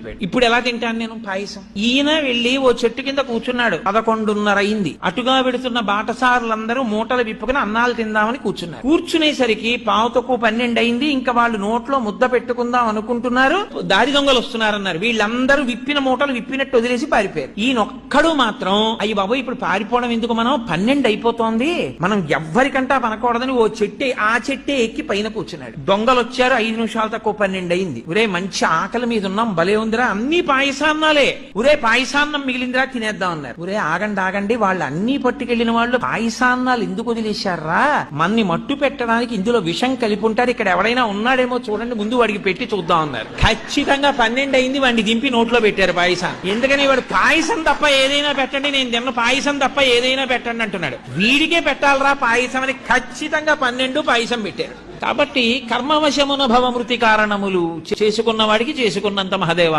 వెళ్ళిపోయాడు. ఇప్పుడు ఎలా తింటాను నేను పాయసం? ఈయన వెళ్లి ఓ చెట్టు కింద కూర్చున్నాడు. 11:30 అయింది. అటుగా వెడుతున్న బాటసారులందరూ మూటలు విప్పుకుని అన్నాలు తిందామని కూర్చున్నారు. కూర్చునేసరికి 11:12 అయింది. ఇంకా వాళ్ళు నోట్లో ముద్ద పెట్టుకుందాం అనుకుంటున్నారు. దారి దొంగలు వస్తున్నారన్నారు. వీళ్ళందరూ విప్పిన మూటలు విప్పినట్టు వదిలేసి పారిపోయారు. ఈయనొక్కడు మాత్రం అయ్యి బాబు ఇప్పుడు పారిపోవడం ఎందుకు, మనం 12 అయిపోతోంది, మనం ఎవ్వరికంటా పనకూడదని ఓ ఆ చెట్టే ఎక్కి పైన కూర్చున్నాడు. దొంగలు వచ్చారు. 5 నిమిషాలు తక్కువ 12 అయింది. ఒరే మంచి ఆకలి మీద ఉన్నాం, భలే ఉందిరా, అన్ని పాయసాన్నాలే, ఒరే పాయసాన్నం మిగిలిందిరా తినేద్దాం అన్నారు. ఒరే ఆగండి, వాళ్ళు అన్ని పట్టుకెళ్లిన వాళ్ళు పాయసాన్నాలు ఎందుకు వదిలేశారా? మన్ని మట్టు పెట్టడానికి ఇందులో విషం కలిపి ఉంటారు, ఇక్కడ ఎవడైనా ఉన్నాడేమో చూడండి, ముందు వాడికి పెట్టి చూద్దాం అన్నారు. ఖచ్చితంగా 12 అయింది. వాడిని దింపి నోట్లో పెట్టారు పాయసం. ఎందుకని వాడు పాయసం తప్ప ఏదైనా పెట్టండి, నేను తిన్న పాయసం తప్ప ఏదైనా పెట్టండి అంటున్నాడు. వీడికే పెట్టాలరా పాయసం అని ఖచ్చితంగా 12 పాయసం పెట్టారు. కాబట్టి కర్మవశమున భవమృతి కారణములు చేసుకున్న వాడికి చేసుకున్నంత మహదేవ.